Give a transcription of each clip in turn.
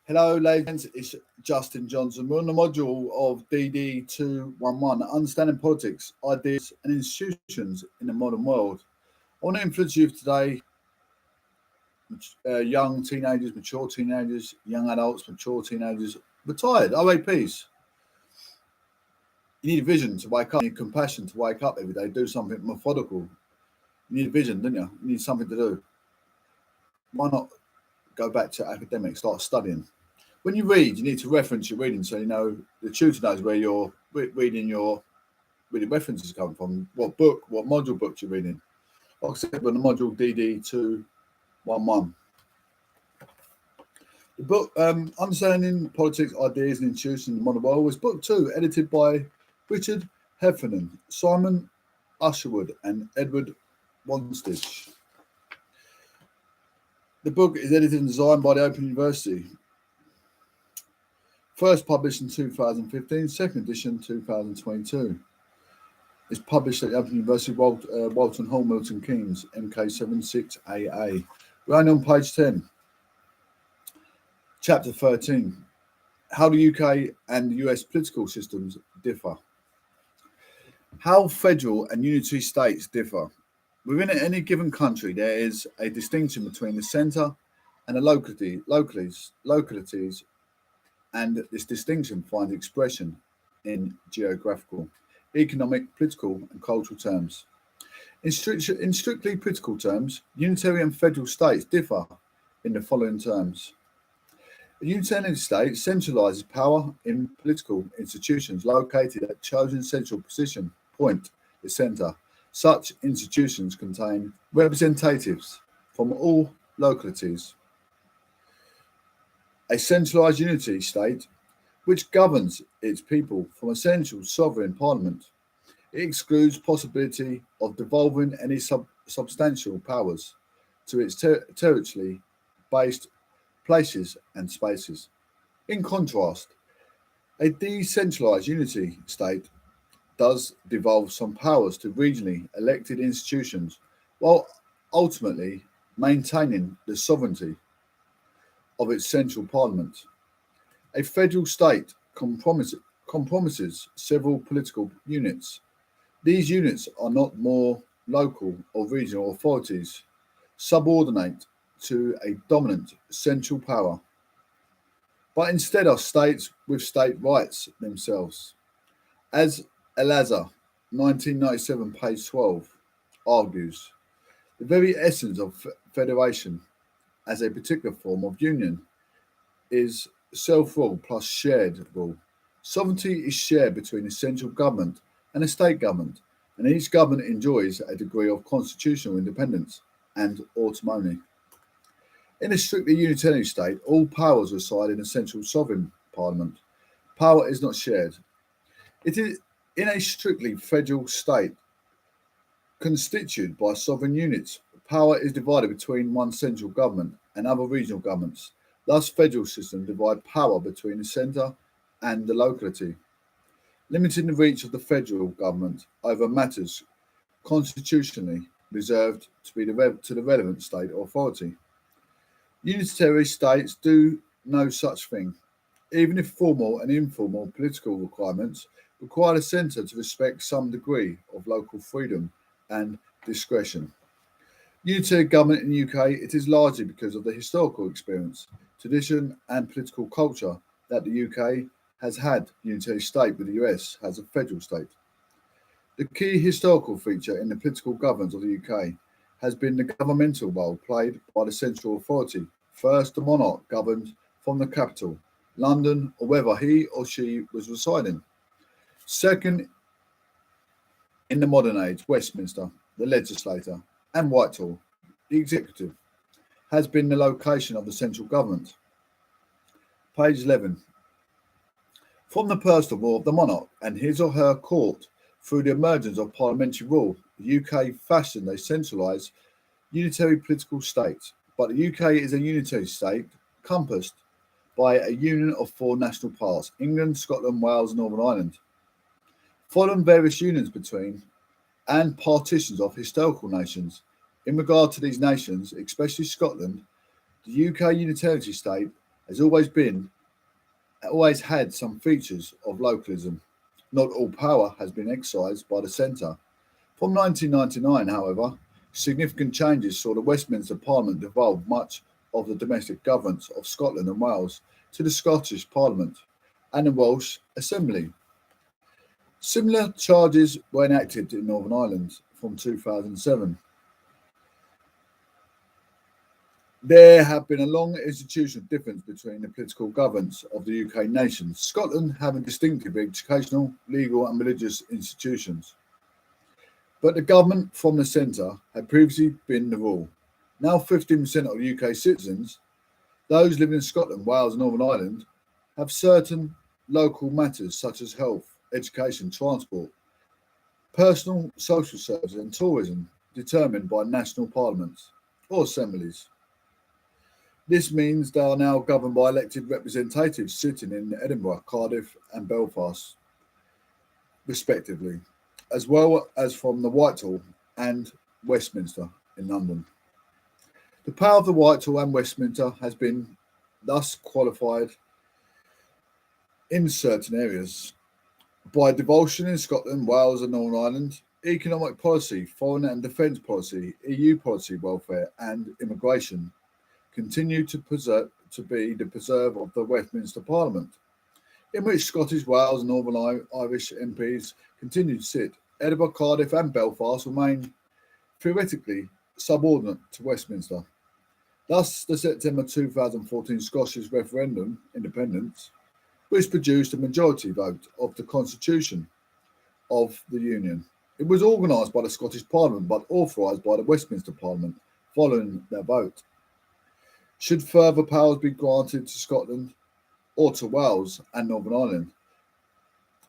Hello, ladies. It's Justin Johnson. We're on the module of DD211, Understanding Politics, Ideas and Institutions in the Modern World. I want to influence you today, young teenagers, mature teenagers, young adults, mature teenagers, retired, OAPs. You need a vision to wake up. You need compassion to wake up every day, do something methodical. You need a vision, don't you? You need something to do. Why not go back to academics, start studying? When you read, you need to reference your reading so you know the tutor knows where your reading references come from, what book, what module book you're reading. Like I said, we're on the module DD211. The book Understanding Politics, Ideas and Institutions in the Modern World was book 2, edited by Richard Heffernan, Simon Usherwood and Edward Wanstich. The book is edited and designed by the Open University. First published in 2015, second edition 2022. It's published at the Open University, Walton Hall, Milton Keynes, MK76AA. We're only on page 10. Chapter 13. How the UK and the US political systems differ. How federal and unitary states differ. Within any given country, there is a distinction between the centre and the localities, and this distinction finds expression in geographical, economic, political, and cultural terms. In strictly political terms, unitary and federal states differ in the following terms. A unitary state centralises power in political institutions located at chosen central position, point, the centre. Such institutions contain representatives from all localities. A centralised unity state which governs its people from a central sovereign parliament. It excludes possibility of devolving any substantial powers to its territorially based places and spaces. In contrast, a decentralised unity state does devolve some powers to regionally elected institutions while ultimately maintaining the sovereignty of its central parliament. A federal state compromises several political units. These units are not more local or regional authorities, subordinate to a dominant central power, but instead are states with state rights themselves. As Elaza, 1997, page 12, argues, the very essence of federation as a particular form of union is self-rule plus shared rule. Sovereignty is shared between the central government and the state government, and each government enjoys a degree of constitutional independence and autonomy. In a strictly unitary state, all powers reside in a central sovereign parliament. Power is not shared. It is in a strictly federal state, constituted by sovereign units. Power is divided between one central government and other regional governments. Thus, federal systems divide power between the centre and the locality, limiting the reach of the federal government over matters constitutionally reserved to the relevant state authority. Unitary states do no such thing, even if formal and informal political requirements require the centre to respect some degree of local freedom and discretion. Unitary government in the UK, it is largely because of the historical experience, tradition and political culture that the UK has had unitary state, with the US has a federal state. The key historical feature in the political governance of the UK has been the governmental role played by the central authority. First, the monarch governed from the capital, London, or wherever he or she was residing. Second, in the modern age, Westminster, the legislator, and Whitehall, the executive, has been the location of the central government. Page 11. From the personal rule of the monarch and his or her court through the emergence of parliamentary rule, the UK fashioned a centralised unitary political state. But the UK is a unitary state compassed by a union of 4 national parts: England, Scotland, Wales, and Northern Ireland. Following various unions between and partitions of historical nations, in regard to these nations, especially Scotland, the UK unitary state has always had some features of localism. Not all power has been exercised by the centre. From 1999, however, significant changes saw the Westminster Parliament devolve much of the domestic governance of Scotland and Wales to the Scottish Parliament and the Welsh Assembly. Similar charges were enacted in Northern Ireland from 2007. There have been a long institutional difference between the political governance of the UK nations, Scotland having distinctive educational, legal and religious institutions. But the government from the centre had previously been the rule. Now 15% of UK citizens, those living in Scotland, Wales and Northern Ireland, have certain local matters such as health, education, transport, personal social services and tourism determined by national parliaments or assemblies. This means they are now governed by elected representatives sitting in Edinburgh, Cardiff and Belfast, respectively, as well as from the Whitehall and Westminster in London. The power of the Whitehall and Westminster has been thus qualified in certain areas by devolution in Scotland, Wales and Northern Ireland, economic policy, foreign and defence policy, EU policy, welfare and immigration continue to be the preserve of the Westminster Parliament, in which Scottish, Wales and Northern Irish MPs continue to sit. Edinburgh, Cardiff and Belfast remain theoretically subordinate to Westminster. Thus, the September 2014 Scottish referendum, independence, which produced a majority vote of the Constitution of the Union. It was organised by the Scottish Parliament but authorised by the Westminster Parliament following their vote. Should further powers be granted to Scotland or to Wales and Northern Ireland,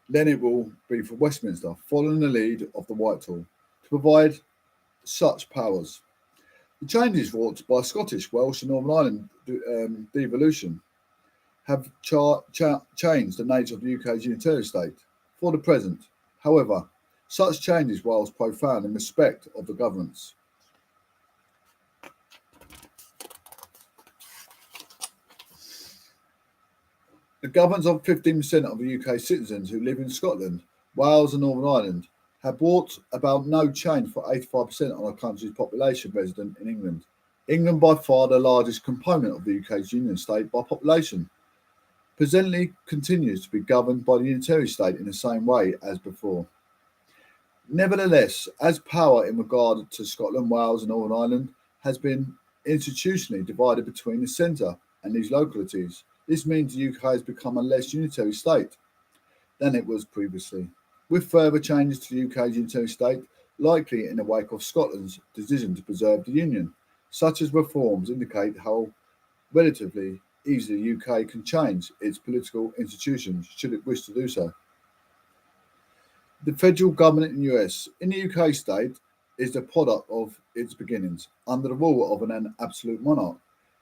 then it will be for Westminster, following the lead of the Whitehall, to provide such powers. The changes wrought by Scottish, Welsh and Northern Ireland devolution have changed the nature of the UK's unitary state for the present. However, such changes, whilst profound in respect of the governance, the governance of 15% of the UK citizens who live in Scotland, Wales and Northern Ireland have brought about no change for 85% of our country's population resident in England. England, by far the largest component of the UK's union state by population, presently continues to be governed by the unitary state in the same way as before. Nevertheless, as power in regard to Scotland, Wales and Northern Ireland has been institutionally divided between the centre and these localities, this means the UK has become a less unitary state than it was previously, with further changes to the UK's unitary state likely in the wake of Scotland's decision to preserve the Union. Such as reforms indicate how relatively easily the UK can change its political institutions should it wish to do so. The federal government in the US, in the UK state, is the product of its beginnings under the rule of an absolute monarch.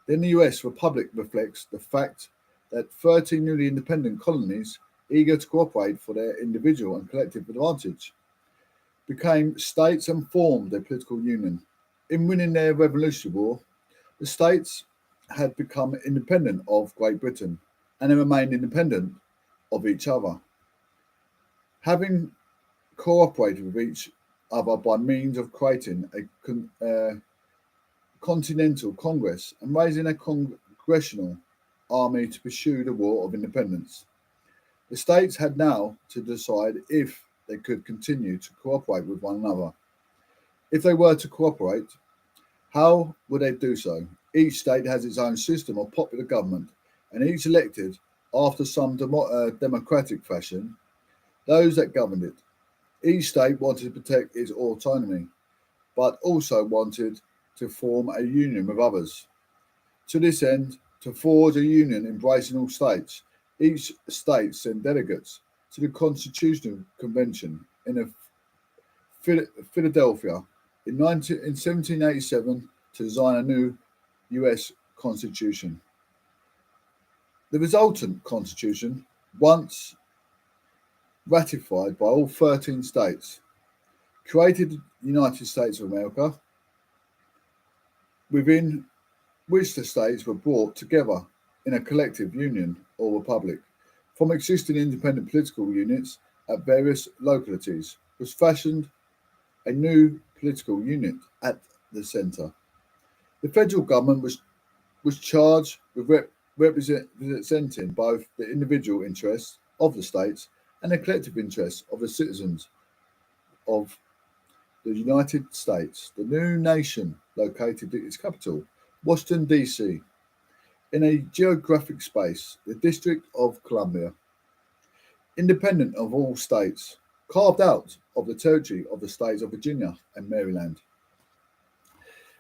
Then the US Republic reflects the fact that 13 newly independent colonies, eager to cooperate for their individual and collective advantage, became states and formed a political union. In winning their Revolutionary War, the states had become independent of Great Britain and they remained independent of each other. Having cooperated with each other by means of creating a Continental Congress and raising a congressional army to pursue the War of Independence. The states had now to decide if they could continue to cooperate with one another. If they were to cooperate, how would they do so? Each state has its own system of popular government, and each elected, after some democratic fashion, those that governed it. Each state wanted to protect its autonomy, but also wanted to form a union with others. To this end, to forge a union embracing all states, each state sent delegates to the Constitutional Convention in Philadelphia in 1787 to design a new US Constitution. The resultant Constitution, once ratified by all 13 states, created the United States of America, within which the states were brought together in a collective union or republic from existing independent political units at various localities, was fashioned a new political unit at the centre. The federal government was charged with representing both the individual interests of the states and the collective interests of the citizens of the United States. The new nation located its capital, Washington, D.C., in a geographic space, the District of Columbia, independent of all states, carved out of the territory of the states of Virginia and Maryland.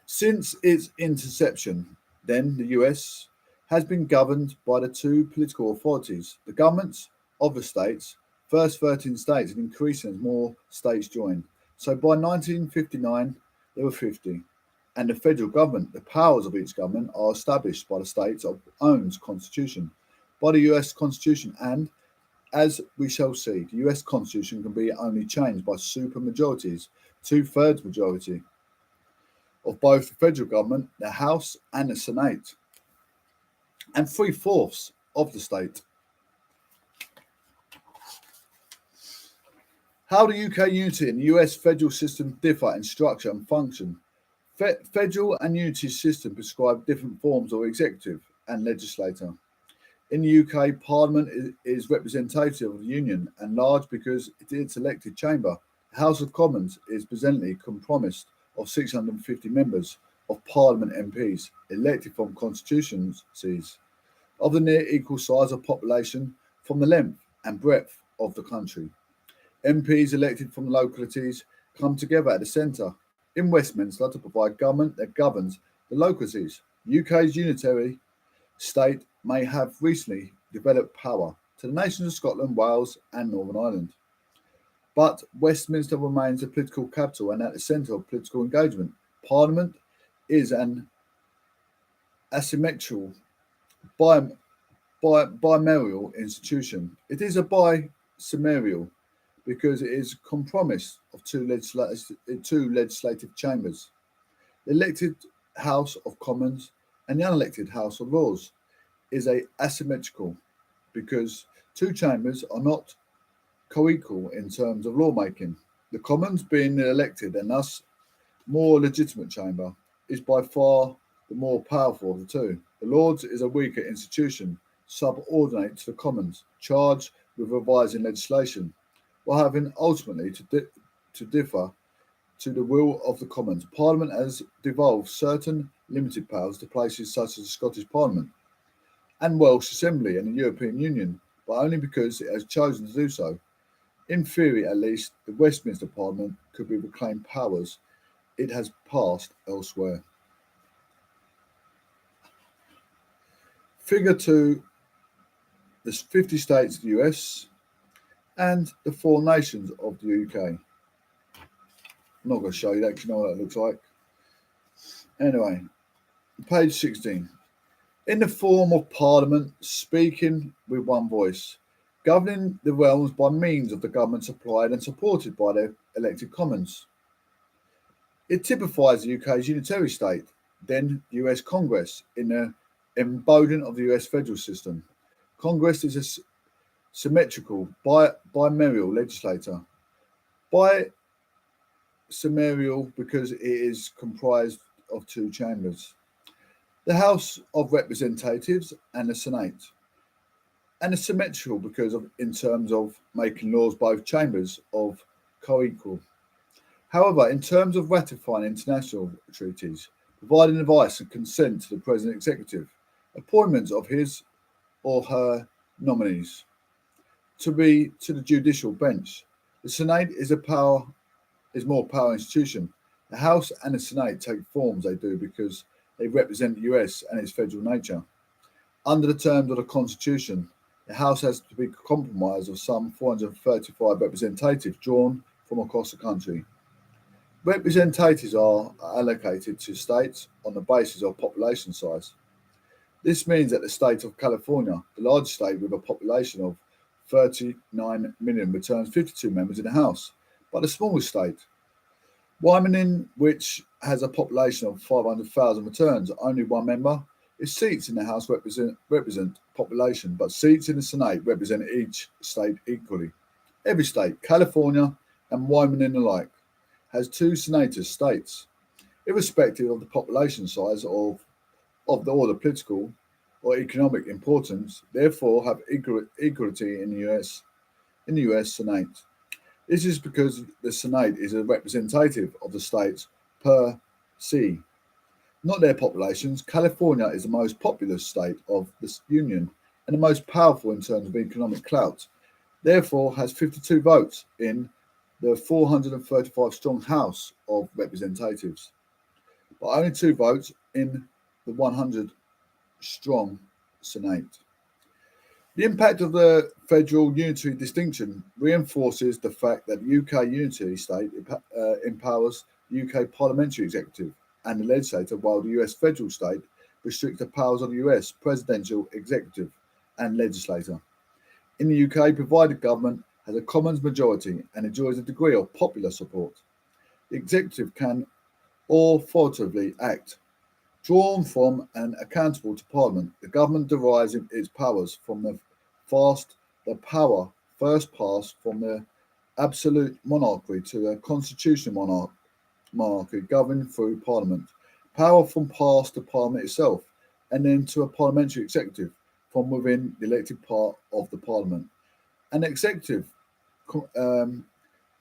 Since its inception, then, the US has been governed by the two political authorities, the governments of the states, first 13 states and increasing as more states joined. So by 1959, there were 50. And the federal government, the powers of each government are established by the states' own constitution, by the US Constitution, and as we shall see, the US Constitution can be only changed by supermajorities, 2/3 majority of both the federal government, the House and the Senate, and 3/4 of the state. How the UK unity and the US federal system differ in structure and function. Federal and unity system prescribe different forms of executive and legislator. In the UK, Parliament is representative of the Union and large because it is elected chamber. The House of Commons is presently comprised of 650 members of Parliament MPs elected from constituencies of the near equal size of population from the length and breadth of the country. MPs elected from the localities come together at the centre in Westminster to provide government that governs the localities. UK's unitary state may have recently developed power to the nations of Scotland, Wales and Northern Ireland. But Westminster remains the political capital and at the centre of political engagement. Parliament is an asymmetrical, bicameral institution. It is a bicameral because it is compromised of two legislative chambers, the elected House of Commons and the unelected House of Lords. Is a asymmetrical because two chambers are not co-equal in terms of lawmaking. The Commons, being the elected and thus more legitimate chamber, is by far the more powerful of the two. The Lords is a weaker institution, subordinate to the Commons, charged with revising legislation, while having ultimately to differ to the will of the Commons. Parliament has devolved certain limited powers to places such as the Scottish Parliament and Welsh Assembly and the European Union, but only because it has chosen to do so. In theory, at least, the Westminster Parliament could be reclaimed powers it has passed elsewhere. Figure 2, the 50 states of the US and the 4 nations of the UK. I'm not going to show you that because you know what that looks like. Anyway, page 16. In the form of Parliament, speaking with one voice, governing the realms by means of the government supplied and supported by their elected Commons. It typifies the UK's unitary state, then US Congress, in the embodiment of the US federal system. Congress is a symmetrical, bicameral legislator. Bicameral because it is comprised of 2 chambers, the House of Representatives and the Senate, and is symmetrical because of, in terms of making laws, both chambers of co-equal. However, in terms of ratifying international treaties, providing advice and consent to the President Executive, appointments of his or her nominees to the judicial bench, the Senate is more power institution. The House and the Senate take forms they do because they represent the US and its federal nature. Under the terms of the Constitution, the House has to be comprised of some 435 representatives drawn from across the country. Representatives are allocated to states on the basis of population size. This means that the state of California, the largest state with a population of 39 million, returns 52 members in the House, but the smallest state, Wyoming, which has a population of 500,000, returns only 1 member Its seats in the House represent population, but seats in the Senate represent each state equally. Every state, California and Wyoming alike, has 2 senators states, irrespective of the population size or the political or economic importance, therefore have equality in the US Senate. This is because the Senate is a representative of the states per se, not their populations. California is the most populous state of the Union and the most powerful in terms of economic clout, therefore has 52 votes in the 435-strong House of Representatives, but only 2 votes in the 100-strong Senate. The impact of the federal unitary distinction reinforces the fact that the UK unitary state empowers the UK parliamentary executive and the legislature, while the US federal state restricts the powers of the US presidential executive and legislature. In the UK, provided government has a Commons majority and enjoys a degree of popular support, the executive can authoritatively act. Drawn from and accountable to Parliament, the government derives its powers from the power first passed from the absolute monarchy to a constitutional monarchy governed through Parliament, power from passed to Parliament itself, and then to a parliamentary executive from within the elected part of the Parliament. An executive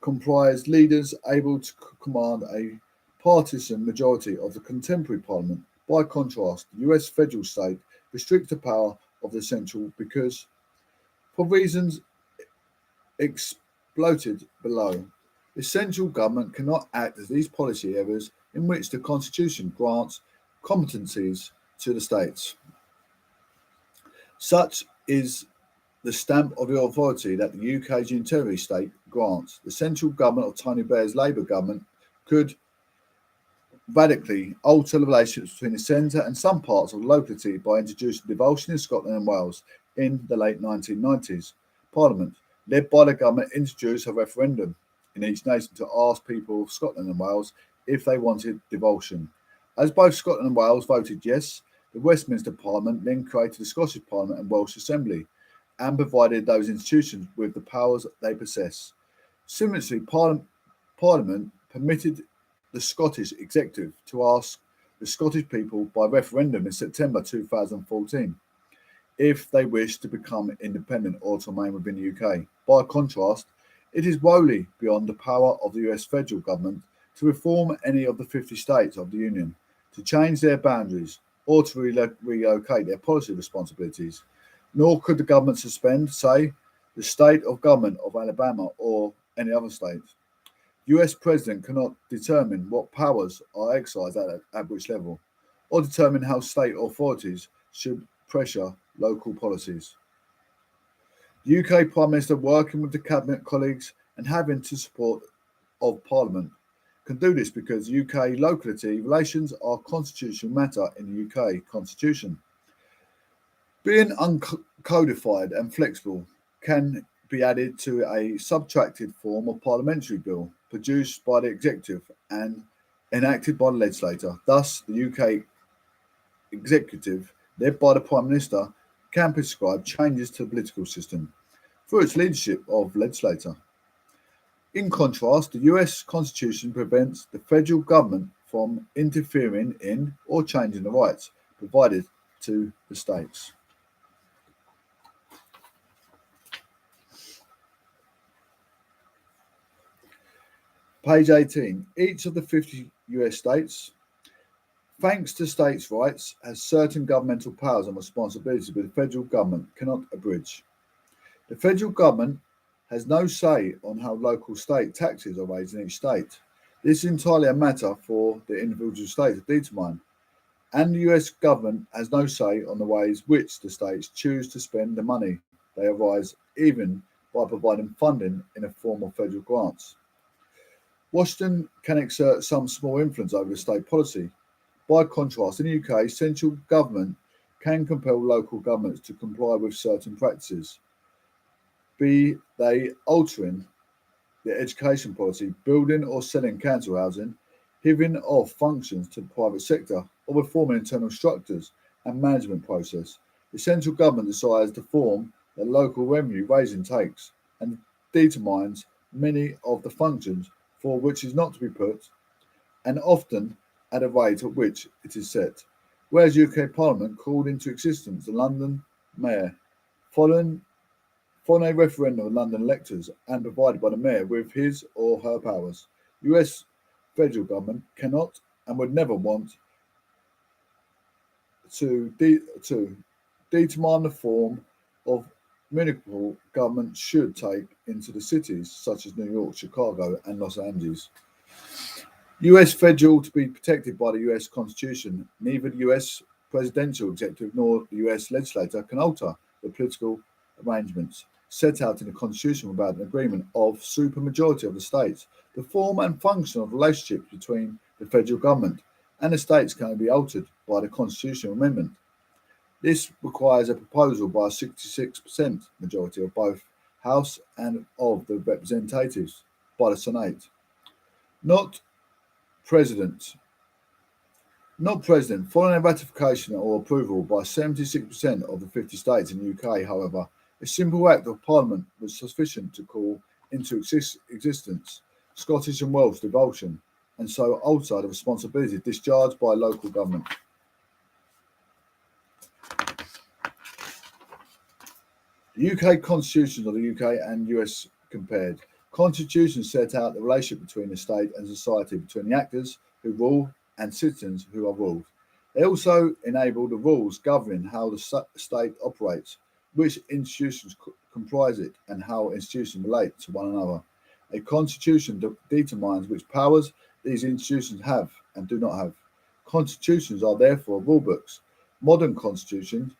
comprised leaders able to command a partisan majority of the contemporary Parliament. By contrast, the US federal state restricts the power of the central because, for reasons exploited below, the central government cannot act as these policy areas in which the Constitution grants competencies to the states. Such is the stamp of the authority that the UK's unitary state grants. The central government of Tony Blair's Labour government could radically alter the relationships between the centre and some parts of the locality by introducing devolution in Scotland and Wales in the late 1990s. Parliament, led by the government, introduced a referendum in each nation to ask people of Scotland and Wales if they wanted devolution. As both Scotland and Wales voted yes, the Westminster Parliament then created the Scottish Parliament and Welsh Assembly and provided those institutions with the powers they possess. Similarly, Parliament permitted the Scottish executive to ask the Scottish people by referendum in September 2014 if they wish to become independent or to remain within the UK. By contrast, it is wholly beyond the power of the US federal government to reform any of the 50 states of the Union, to change their boundaries, or to relocate their policy responsibilities. Nor could the government suspend, say, the state of government of Alabama or any other state. US president cannot determine what powers are exercised at which level, or determine how state authorities should pressure local policies. The UK Prime Minister, working with the cabinet colleagues and having the support of Parliament, can do this because UK locality relations are constitutional matter in the UK Constitution. Being uncodified and flexible can be added to a subtracted form of parliamentary bill produced by the executive and enacted by the legislator. Thus, the UK executive, led by the Prime Minister, can prescribe changes to the political system through its leadership of legislator. In contrast, the US Constitution prevents the federal government from interfering in or changing the rights provided to the states. Page 18. Each of the 50 US states, thanks to states' rights, has certain governmental powers and responsibilities which the federal government cannot abridge. The federal government has no say on how local state taxes are raised in each state. This is entirely a matter for the individual states to determine, and the US government has no say on the ways which the states choose to spend the money they arise, even by providing funding in the form of federal grants. Washington can exert some small influence over the state policy. By contrast, in the UK, central government can compel local governments to comply with certain practices, be they altering the education policy, building or selling council housing, giving off functions to the private sector, or reforming internal structures and management process. The central government decides the form that local revenue raising takes and determines many of the functions for which is not to be put, and often at a rate at which it is set. Whereas UK Parliament called into existence the London Mayor, following a referendum of London electors and provided by the Mayor with his or her powers. US federal government cannot and would never want to determine the form of municipal government should take into the cities such as New York, Chicago, and Los Angeles. US federal to be protected by the US Constitution, neither the US presidential executive nor the US legislature can alter the political arrangements set out in the Constitution without an agreement of supermajority of the states. The form and function of relationships between the federal government and the states can be altered by the constitutional amendment. This requires a proposal by a 66% majority of both House and of the representatives by the Senate. Not President. Following a ratification or approval by 76% of the 50 states in the UK, however, a simple act of Parliament was sufficient to call into existence Scottish and Welsh devolution, and so alter the responsibility discharged by local government. The UK constitutions of the UK and US compared. Constitutions set out the relationship between the state and society, between the actors who rule and citizens who are ruled. They also enable the rules governing how the state operates, which institutions comprise it, and how institutions relate to one another. A constitution determines which powers these institutions have and do not have. Constitutions are therefore rule books. Modern constitutions,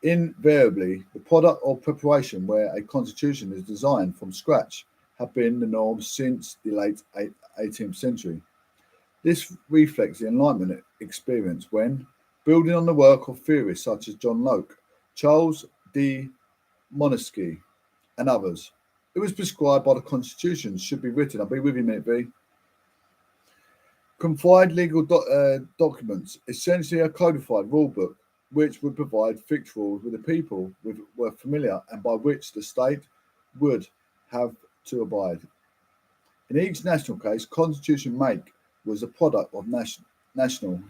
invariably the product of preparation where a constitution is designed from scratch, have been the norm since the late 18th century. This reflects the Enlightenment experience when, building on the work of theorists such as John Locke, Charles 𝕬𝕕𝕤𝕤, and others, it was prescribed by the constitutions should be written. I'll be with you a minute, B. Confined legal documents, essentially a codified rule book, which would provide fixed rules with the people were familiar and by which the state would have to abide. In each national case, constitution make was a product of national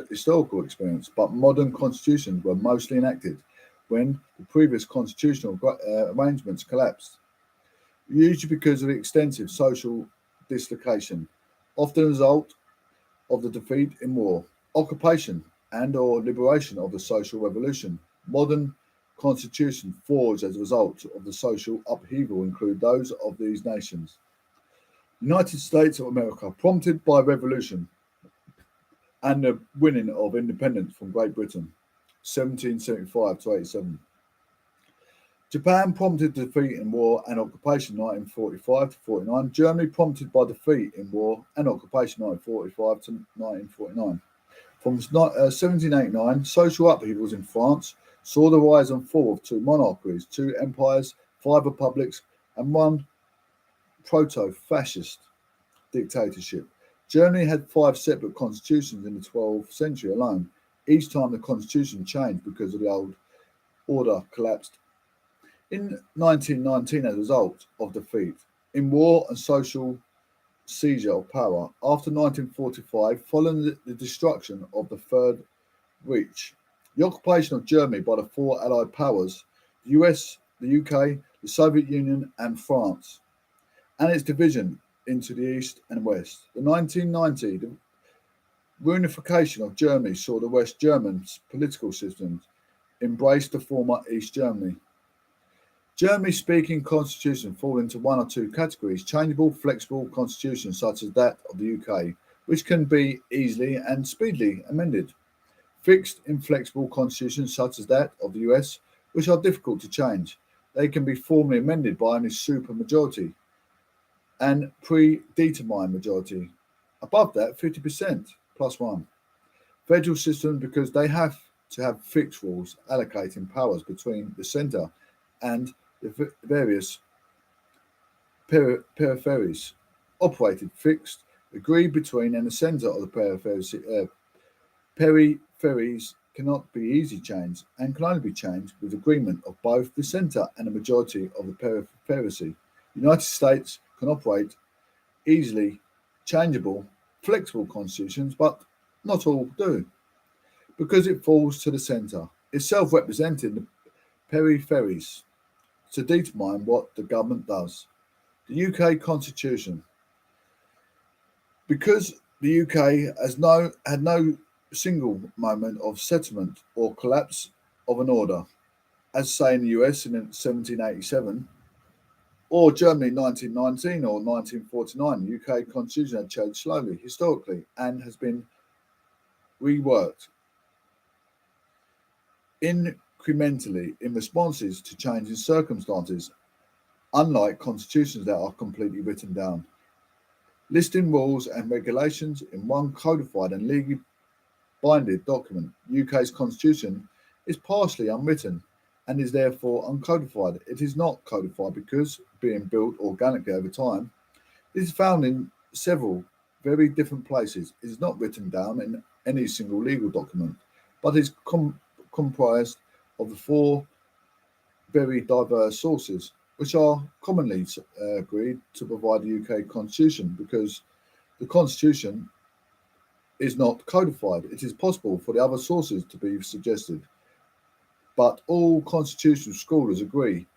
historical experience, but modern constitutions were mostly enacted when the previous constitutional arrangements collapsed, usually because of extensive social dislocation, often a result of the defeat in war, occupation, and or liberation of the social revolution. Modern constitutions forged as a result of the social upheaval include those of these nations. United States of America, prompted by revolution and the winning of independence from Great Britain, 1775 to 87. Japan, prompted defeat in war and occupation 1945 to 49. Germany, prompted by defeat in war and occupation 1945 to 1949. From 1789, social upheavals in France saw the rise and fall of two monarchies, two empires, 5 republics, and one proto-fascist dictatorship. Germany had 5 separate constitutions in the 12th century alone. Each time the constitution changed because of the old order collapsed. In 1919, as a result of defeat in war and social seizure of power, after 1945, following the destruction of the Third Reich, the occupation of Germany by the 4 Allied powers, the US, the UK, the Soviet Union, and France, and its division into the East and West. The 1990, the reunification of Germany saw the West German political systems embrace the former East Germany. German-speaking constitutions fall into 1 or 2 categories: changeable, flexible constitutions such as that of the UK, which can be easily and speedily amended; fixed, inflexible constitutions such as that of the US, which are difficult to change. They can be formally amended by only supermajority and predetermined majority. Above that, 50% plus 1. Federal system, because they have to have fixed rules allocating powers between the centre and the various peripheries, operated fixed, agreed between and the centre of the peripheries cannot be easily changed and can only be changed with agreement of both the centre and a majority of the periphery. The United States can operate easily changeable, flexible constitutions, but not all do, because it falls to the centre, itself representing the peripheries, to determine what the government does. The UK Constitution. Because the UK had no single moment of settlement or collapse of an order, as say in the US in 1787, or Germany in 1919 or 1949, the UK Constitution had changed slowly, historically, and has been reworked incrementally in responses to changing circumstances, unlike constitutions that are completely written down. Listing rules and regulations in one codified and legally binding document, UK's constitution is partially unwritten and is therefore uncodified. It is not codified because, being built organically over time, it is found in several very different places. It is not written down in any single legal document, but is comprised of the four very diverse sources, which are commonly agreed to provide the UK Constitution, because the Constitution is not codified. It is possible for the other sources to be suggested, but all constitutional scholars agree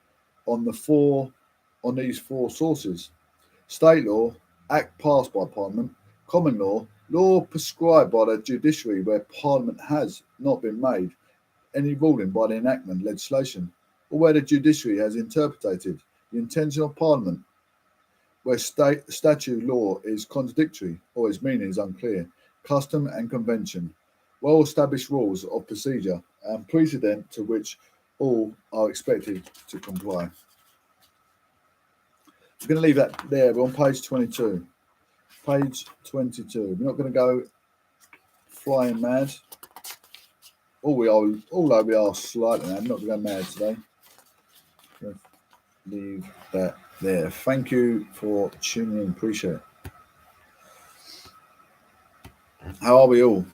on these four sources: state law, act passed by Parliament; common law, law prescribed by the judiciary where Parliament has not been made any ruling by the enactment legislation, or where the judiciary has interpreted the intention of Parliament, where statute law is contradictory or its meaning is unclear; custom and convention, well-established rules of procedure and precedent to which all are expected to comply. We're going to leave that there. We're on page 22. Page 22. We're not going to go flying mad. Although we are slightly mad, not going to go mad today. Let's leave that there. Thank you for tuning in. Appreciate it. How are we all?